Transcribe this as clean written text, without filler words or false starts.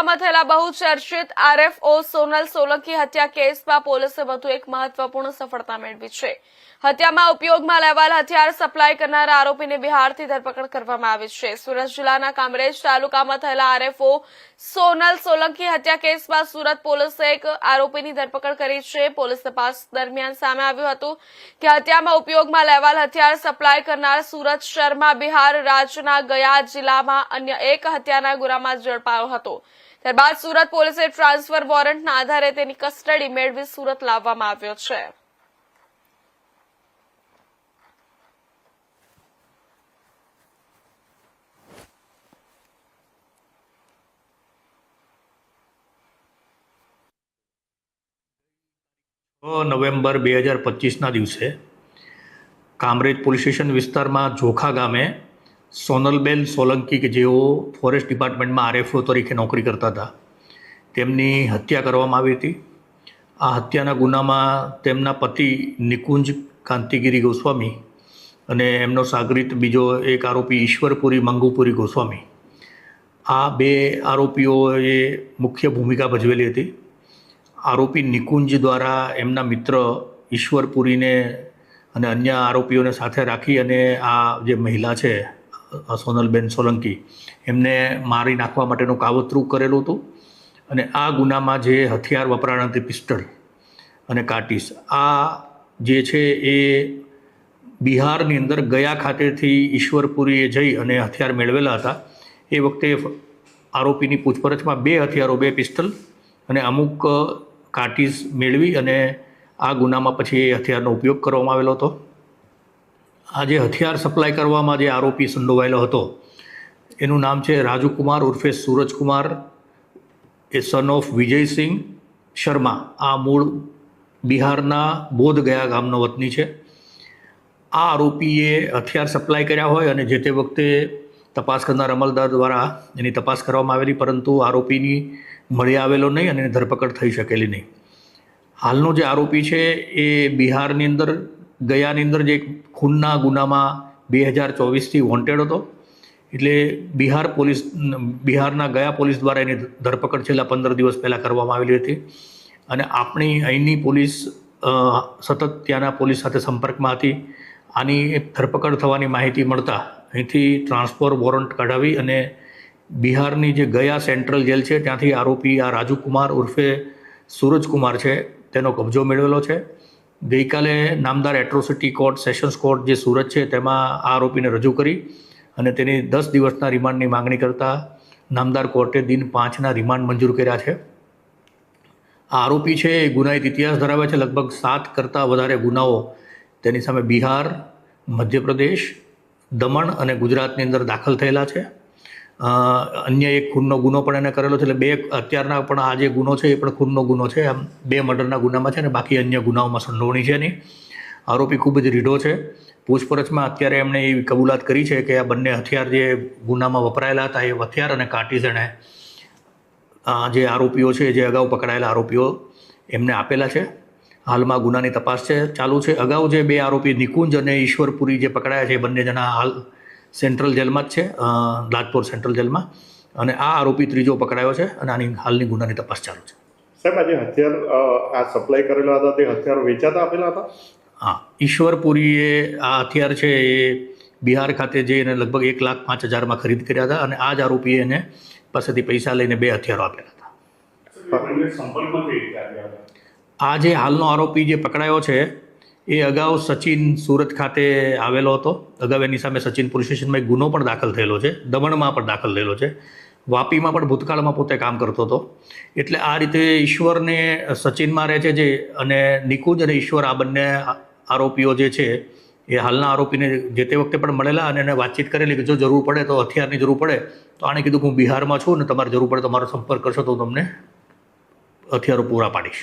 માં થયેલા બહુચર્ચિત આરએફઓ સોનલ સોલંકી હત્યા કેસમાં પોલીસે વધુ એક મહત્વપૂર્ણ સફળતા મેળવી છે। હત્યામાં ઉપયોગમાં લેવાયેલ હથિયાર સપ્લાય કરનાર આરોપીની બિહારથી ધરપકડ કરવામાં આવી છે। સુરત જિલ્લાના કામરેજ તાલુકામાં થયેલા આરએફઓ સોનલ સોલંકી હત્યા કેસમાં સુરત પોલીસે એક આરોપીની ધરપકડ કરી છે। પોલીસ તપાસ દરમિયાન સામે આવ્યું હતું કે હત્યામાં ઉપયોગમાં લેવાયેલ હથિયાર સપ્લાય કરનાર સુરત શર્મા બિહાર રાજ્યના ગયા જિલ્લામાં અન્ય એક હત્યાના ગુનામાં ઝડપાયો હતો। ત્યારબાદ સુરત પોલીસે ટ્રાન્સફર વોરંટના આધારે તેની કસ્ટડી મેળવી સુરત લાવવામાં આવ્યો છે। નવેમ્બર 2025ના દિવસે કામરેજ પોલીસ સ્ટેશન વિસ્તારમાં જોખા ગામે સોનલબેન સોલંકી કે જેઓ ફોરેસ્ટ ડિપાર્ટમેન્ટમાં આરએફઓ તરીકે નોકરી કરતા હતા તેમની હત્યા કરવામાં આવી હતી। આ હત્યાના ગુનામાં તેમના પતિ નિકુંજ કાંતિગીરી ગોસ્વામી અને એમનો સાગરીત બીજો એક આરોપી ઈશ્વરપુરી મંગુપુરી ગોસ્વામી, આ બે આરોપીઓએ મુખ્ય ભૂમિકા ભજવેલી હતી। આરોપી નિકુંજ દ્વારા એમના મિત્ર ઈશ્વરપુરીને અને અન્ય આરોપીઓને સાથે રાખી અને આ જે મહિલા છે સોનલબેન સોલંકી એમને મારી નાખવા માટેનું કાવતરું કરેલું હતું। અને આ ગુનામાં જે હથિયાર વપરાણ હતી પિસ્ટલ અને કાટીસ, આ જે છે એ બિહારની અંદર ગયા ખાતેથી ઈશ્વરપુરીએ જઈ અને હથિયાર મેળવેલા હતા। એ વખતે આરોપીની પૂછપરછમાં બે હથિયારો, બે પિસ્ટલ અને અમુક કાટીસ મેળવી અને આ ગુનામાં પછી એ હથિયારનો ઉપયોગ કરવામાં આવેલો હતો। આ જે હથિયાર સપ્લાય કરવામાં જે આરોપી સંડોવાયેલો હતો એનું નામ છે રાજુકુમાર ઉર્ફે સૂરજકુમાર, એ સન ઓફ વિજયસિંહ શર્મા। આ મૂળ બિહારના બોધગયા ગામનો વતની છે। આ આરોપીએ હથિયાર સપ્લાય કર્યા હોય અને જે તે વખતે તપાસ કરનાર અમલદાર દ્વારા એની તપાસ કરવામાં આવેલી, પરંતુ આરોપીની મળી આવેલો નહીં અને એની ધરપકડ થઈ શકેલી નહીં। હાલનો જે આરોપી છે એ બિહારની અંદર ગયાની અંદર જે ખૂનના ગુનામાં 2024થી વોન્ટેડ હતો, એટલે બિહારના ગયા પોલીસ દ્વારા એની ધરપકડ છેલ્લા 15 દિવસ પહેલાં કરવામાં આવેલી હતી। અને આપણી અહીંની પોલીસ સતત ત્યાંના પોલીસ સાથે સંપર્કમાં હતી। આની ધરપકડ થવાની માહિતી મળતા અહીંથી ટ્રાન્સફર વોરંટ કઢાવી અને બિહારની જે ગયા સેન્ટ્રલ જેલ છે ત્યાંથી આરોપી આ રાજુકુમાર ઉર્ફે સૂરજકુમાર છે તેનો કબજો મેળવેલો છે। ગઈકાલે નામદાર એટ્રોસિટી કોર્ટ, સેશન્સ કોર્ટ જે સુરત છે તેમાં આ આરોપીને રજૂ કરી અને તેની 10 દિવસના રિમાન્ડની માંગણી કરતા નામદાર કોર્ટે દિન 5ના રિમાન્ડ મંજૂર કર્યા છે। આ આરોપી છે એ ગુનાહિત ઇતિહાસ ધરાવે છે। લગભગ 7 કરતાં વધારે ગુનાઓ તેની સામે બિહાર, મધ્યપ્રદેશ, દમણ અને ગુજરાતની અંદર દાખલ થયેલા છે। અન્ય એક ખૂનનો ગુનો પણ એને કરેલો છે, એટલે બે અત્યારના પણ આ જે ગુનો છે એ પણ ખૂનનો ગુનો છે। આમ 2 મર્ડરના ગુનામાં છે અને બાકી અન્ય ગુનાઓમાં સંડોવણી છે નહીં। આરોપી ખૂબ જ રીઢો છે। પૂછપરછમાં અત્યારે એમણે એવી કબૂલાત કરી છે કે આ બંને હથિયાર જે ગુનામાં વપરાયેલા હતા એ હથિયાર અને કાટીસ એણે જે આરોપીઓ છે, જે અગાઉ પકડાયેલા આરોપીઓ એમને આપેલા છે। હાલમાં ગુનાની તપાસ ચાલુ છે। અગાઉ જે બે આરોપી નિકુંજ અને ઈશ્વરપુરી જે પકડાયા છે એ બંને જણા હાલ સેન્ટ્રલ જેલમાં જ છે, લાજપોર સેન્ટ્રલ જેલમાં, અને આ આરોપી ત્રીજો પકડાયો છે અને આની હાલની ગુનાની તપાસ ચાલુ છે। સાહેબ, આ જે હથિયાર આ સપ્લાય કરેલા હતા તે હથિયારો વેચાતા આપેલા હતા? હા, ઈશ્વરપુરીએ આ હથિયાર છે એ બિહાર ખાતે જઈને લગભગ 1,05,000માં ખરીદ કર્યા હતા અને આ જ આરોપીએ એને પાસેથી પૈસા લઈને બે હથિયારો આપેલા હતા। આ જે હાલનો આરોપી જે પકડાયો છે એ અગાઉ સચિન સુરત ખાતે આવેલો હતો। અગાઉ એની સામે સચિન પોલીસ સ્ટેશનમાં એક ગુનો પણ દાખલ થયેલો છે, દમણમાં પણ દાખલ થયેલો છે, વાપીમાં પણ ભૂતકાળમાં પોતે કામ કરતો હતો। એટલે આ રીતે ઈશ્વરને સચિનમાં રહે છે જે, અને નિકુંજ અને ઈશ્વર આ બંને આરોપીઓ જે છે એ હાલના આરોપીને જે તે વખતે પણ મળેલા અને એને વાતચીત કરેલી કે જો જરૂર પડે તો હથિયારની જરૂર પડે તો આણે કીધું કે હું બિહારમાં છું અને તમારે જરૂર પડે તો મારો સંપર્ક કરશો તો તમને હથિયારો પૂરા પાડીશ।